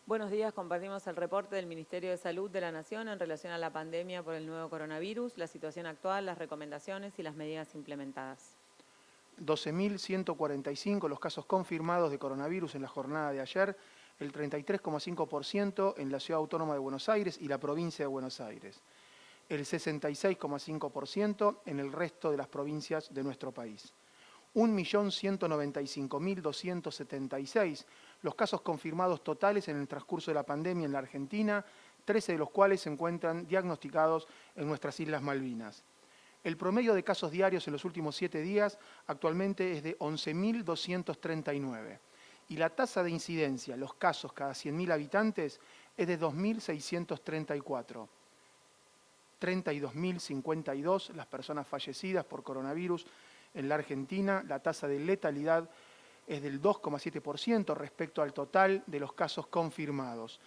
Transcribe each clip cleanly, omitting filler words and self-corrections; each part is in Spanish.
Buenos días, compartimos el reporte del Ministerio de Salud de la Nación en relación a la pandemia por el nuevo coronavirus, la situación actual, las recomendaciones y las medidas implementadas. 12.145 los casos confirmados de coronavirus en la jornada de ayer, el 33,5% en la Ciudad Autónoma de Buenos Aires y la provincia de Buenos Aires, el 66,5% en el resto de las provincias de nuestro país. 1.195.276 los casos confirmados totales en el transcurso de la pandemia en la Argentina, 13 de los cuales se encuentran diagnosticados en nuestras Islas Malvinas. El promedio de casos diarios en los últimos 7 días actualmente es de 11.239 y la tasa de incidencia, los casos cada 100.000 habitantes, es de 2.634. 32.052 las personas fallecidas por coronavirus en la Argentina. La tasa de letalidad es del 2,7% respecto al total de los casos confirmados.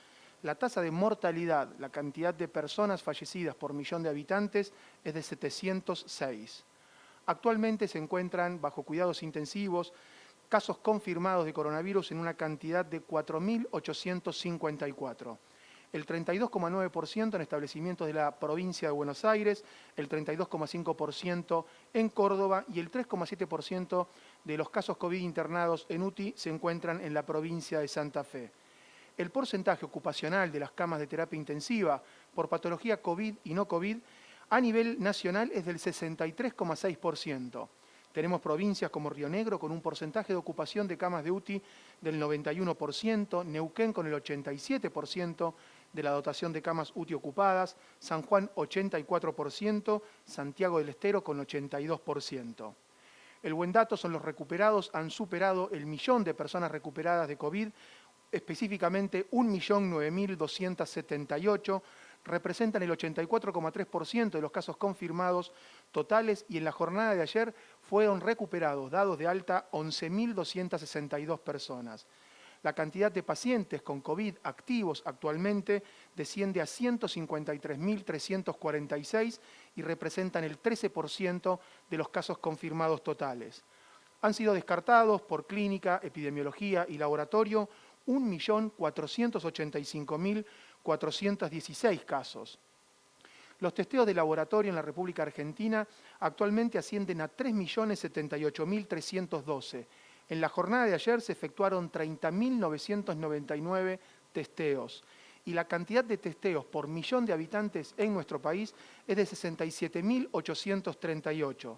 La tasa de mortalidad, la cantidad de personas fallecidas por millón de habitantes, es de 706. Actualmente se encuentran bajo cuidados intensivos casos confirmados de coronavirus en una cantidad de 4.854. El 32,9% en establecimientos de la provincia de Buenos Aires, el 32,5% en Córdoba y el 3,7% de los casos COVID internados en UTI se encuentran en la provincia de Santa Fe. El porcentaje ocupacional de las camas de terapia intensiva por patología COVID y no COVID a nivel nacional es del 63,6%. Tenemos provincias como Río Negro con un porcentaje de ocupación de camas de UTI del 91%, Neuquén con el 87% de la dotación de camas UTI ocupadas, San Juan 84%, Santiago del Estero con 82%. El buen dato son los recuperados, han superado el millón de personas recuperadas de COVID, específicamente 1.009.278, representan el 84,3% de los casos confirmados totales y en la jornada de ayer fueron recuperados, dados de alta, 11.262 personas. La cantidad de pacientes con COVID activos actualmente desciende a 153.346 y representan el 13% de los casos confirmados totales. Han sido descartados por clínica, epidemiología y laboratorio 1.485.416 casos. Los testeos de laboratorio en la República Argentina actualmente ascienden a 3.078.312. En la jornada de ayer se efectuaron 30.999 testeos y la cantidad de testeos por millón de habitantes en nuestro país es de 67.838.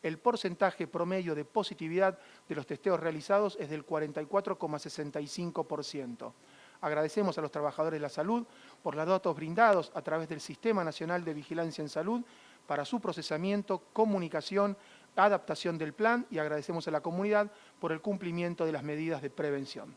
El porcentaje promedio de positividad de los testeos realizados es del 44,65%. Agradecemos a los trabajadores de la salud por los datos brindados a través del Sistema Nacional de Vigilancia en Salud para su procesamiento, comunicación, adaptación del plan y agradecemos a la comunidad por el cumplimiento de las medidas de prevención.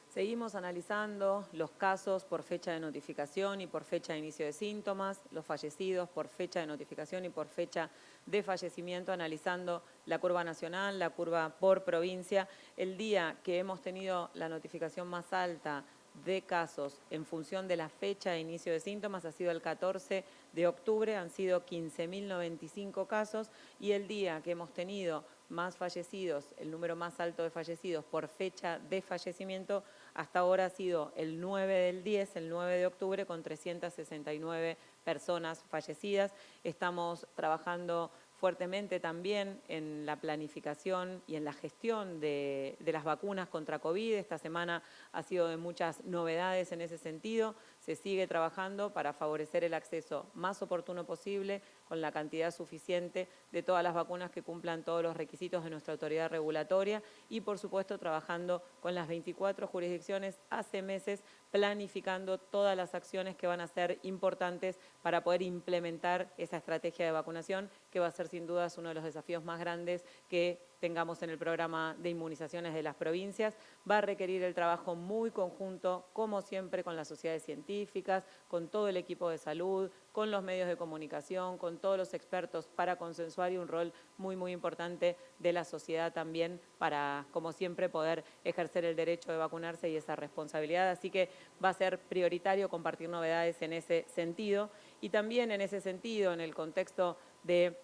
Seguimos analizando los casos por fecha de notificación y por fecha de inicio de síntomas, los fallecidos por fecha de notificación y por fecha de fallecimiento, analizando la curva nacional, la curva por provincia. El día que hemos tenido la notificación más alta de casos en función de la fecha de inicio de síntomas ha sido el 14 de octubre, han sido 15.095 casos y el día que hemos tenido más fallecidos, el número más alto de fallecidos por fecha de fallecimiento, hasta ahora ha sido el 9 del 10, el 9 de octubre, con 369 personas fallecidas. Estamos trabajando fuertemente también en la planificación y en la gestión de las vacunas contra COVID. Esta semana ha sido de muchas novedades en ese sentido. Se sigue trabajando para favorecer el acceso más oportuno posible, con la cantidad suficiente de todas las vacunas que cumplan todos los requisitos de nuestra autoridad regulatoria y, por supuesto, trabajando con las 24 jurisdicciones hace meses, planificando todas las acciones que van a ser importantes para poder implementar esa estrategia de vacunación, que va a ser sin dudas uno de los desafíos más grandes que tengamos en el programa de inmunizaciones de las provincias. Va a requerir el trabajo muy conjunto, como siempre, con las sociedades científicas, con todo el equipo de salud, con los medios de comunicación, con todos los expertos para consensuar y un rol muy importante de la sociedad también para, como siempre, poder ejercer el derecho de vacunarse y esa responsabilidad. Así que va a ser prioritario compartir novedades en ese sentido y también en ese sentido, en el contexto de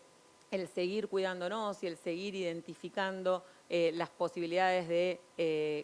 el seguir cuidándonos y el seguir identificando las posibilidades de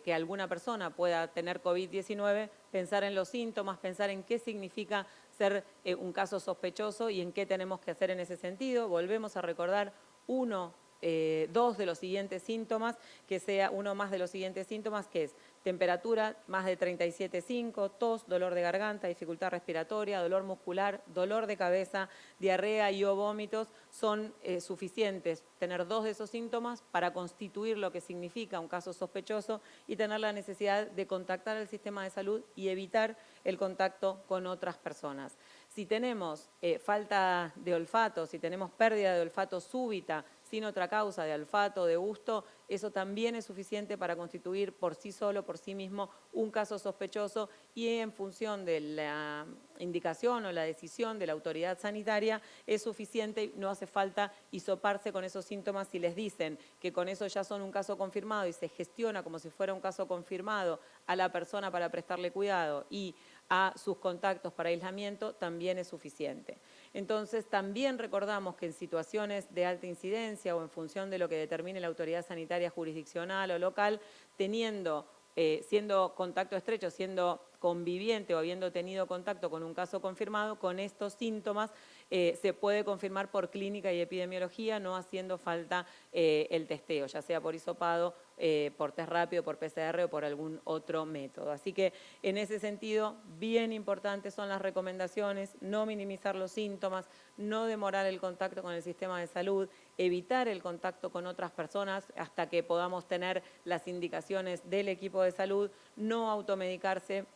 que alguna persona pueda tener COVID-19, pensar en los síntomas, pensar en qué significa ser un caso sospechoso y en qué tenemos que hacer en ese sentido. Volvemos a recordar dos de los siguientes síntomas, que sea uno más de los siguientes síntomas, que es temperatura más de 37,5, tos, dolor de garganta, dificultad respiratoria, dolor muscular, dolor de cabeza, diarrea y o vómitos, son suficientes tener dos de esos síntomas para constituir lo que significa un caso sospechoso y tener la necesidad de contactar al sistema de salud y evitar el contacto con otras personas. Si tenemos falta de olfato, si tenemos pérdida de olfato súbita, sin otra causa de olfato, de gusto, eso también es suficiente para constituir por sí solo, por sí mismo, un caso sospechoso y en función de la indicación o la decisión de la autoridad sanitaria es suficiente y no hace falta hisoparse con esos síntomas si les dicen que con eso ya son un caso confirmado y se gestiona como si fuera un caso confirmado a la persona para prestarle cuidado y a sus contactos para aislamiento, también es suficiente. Entonces, también recordamos que en situaciones de alta incidencia o en función de lo que determine la autoridad sanitaria jurisdiccional o local, siendo contacto estrecho, siendo conviviente o habiendo tenido contacto con un caso confirmado, con estos síntomas se puede confirmar por clínica y epidemiología, no haciendo falta el testeo, ya sea por hisopado, por test rápido, por PCR o por algún otro método. Así que en ese sentido, bien importantes son las recomendaciones, no minimizar los síntomas, no demorar el contacto con el sistema de salud, evitar el contacto con otras personas hasta que podamos tener las indicaciones del equipo de salud, no automedicarse.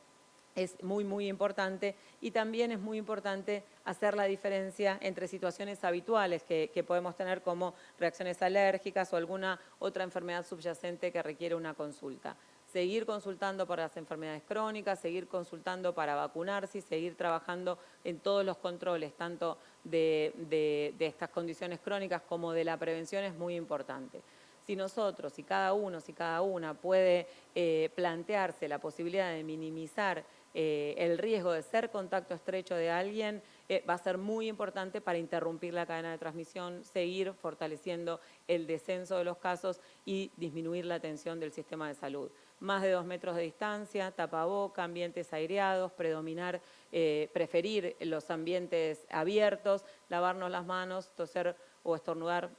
Es muy, muy importante y también es muy importante hacer la diferencia entre situaciones habituales que podemos tener como reacciones alérgicas o alguna otra enfermedad subyacente que requiere una consulta. Seguir consultando para las enfermedades crónicas, seguir consultando para vacunarse y seguir trabajando en todos los controles, tanto de estas condiciones crónicas como de la prevención es muy importante. Si nosotros, si cada uno, si cada una puede plantearse la posibilidad de minimizar el riesgo de ser contacto estrecho de alguien, va a ser muy importante para interrumpir la cadena de transmisión, seguir fortaleciendo el descenso de los casos y disminuir la tensión del sistema de salud. Más de 2 metros de distancia, tapaboca, ambientes aireados, preferir los ambientes abiertos, lavarnos las manos, toser o estornudar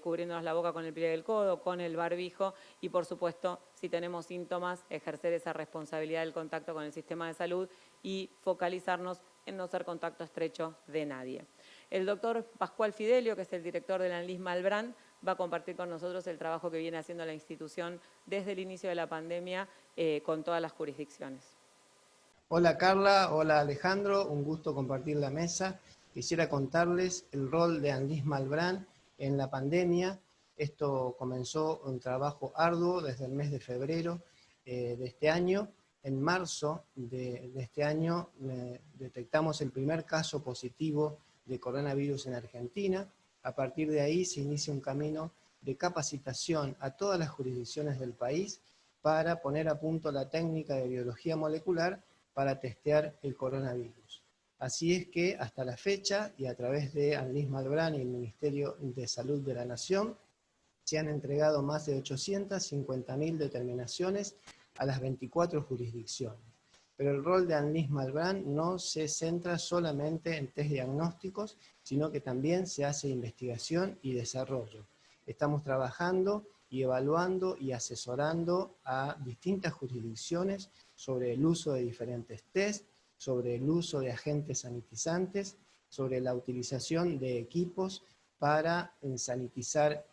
cubriéndonos la boca con el pliegue del codo, con el barbijo y, por supuesto, si tenemos síntomas, ejercer esa responsabilidad del contacto con el sistema de salud y focalizarnos en no ser contacto estrecho de nadie. El doctor Pascual Fidelio, que es el director de la ANLIS Malbrán, va a compartir con nosotros el trabajo que viene haciendo la institución desde el inicio de la pandemia con todas las jurisdicciones. Hola Carla, hola Alejandro, un gusto compartir la mesa. Quisiera contarles el rol de ANLIS Malbrán en la pandemia. Esto comenzó un trabajo arduo desde el mes de febrero de este año. En marzo de este año detectamos el primer caso positivo de coronavirus en Argentina. A partir de ahí se inicia un camino de capacitación a todas las jurisdicciones del país para poner a punto la técnica de biología molecular para testear el coronavirus. Así es que hasta la fecha, y a través de ANLIS Malbrán y el Ministerio de Salud de la Nación, se han entregado más de 850.000 determinaciones a las 24 jurisdicciones. Pero el rol de ANLIS Malbrán no se centra solamente en test diagnósticos, sino que también se hace investigación y desarrollo. Estamos trabajando y evaluando y asesorando a distintas jurisdicciones sobre el uso de diferentes test, sobre el uso de agentes sanitizantes, sobre la utilización de equipos para sanitizar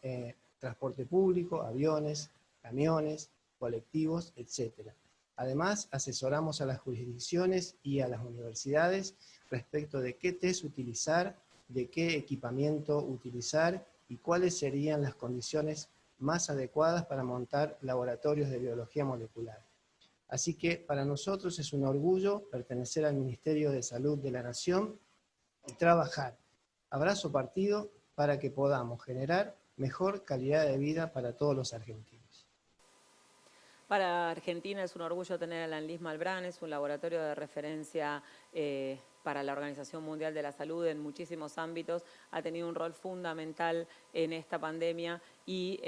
transporte público, aviones, camiones, colectivos, etc. Además, asesoramos a las jurisdicciones y a las universidades respecto de qué test utilizar, de qué equipamiento utilizar y cuáles serían las condiciones más adecuadas para montar laboratorios de biología molecular. Así que para nosotros es un orgullo pertenecer al Ministerio de Salud de la Nación y trabajar a brazo partido para que podamos generar mejor calidad de vida para todos los argentinos. Para Argentina es un orgullo tener a la ANLIS Malbrán, es un laboratorio de referencia para la Organización Mundial de la Salud en muchísimos ámbitos, ha tenido un rol fundamental en esta pandemia y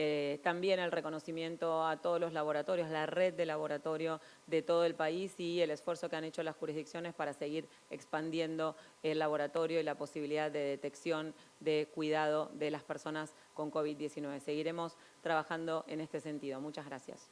también el reconocimiento a todos los laboratorios, la red de laboratorio de todo el país y el esfuerzo que han hecho las jurisdicciones para seguir expandiendo el laboratorio y la posibilidad de detección, de cuidado de las personas con COVID-19. Seguiremos trabajando en este sentido. Muchas gracias.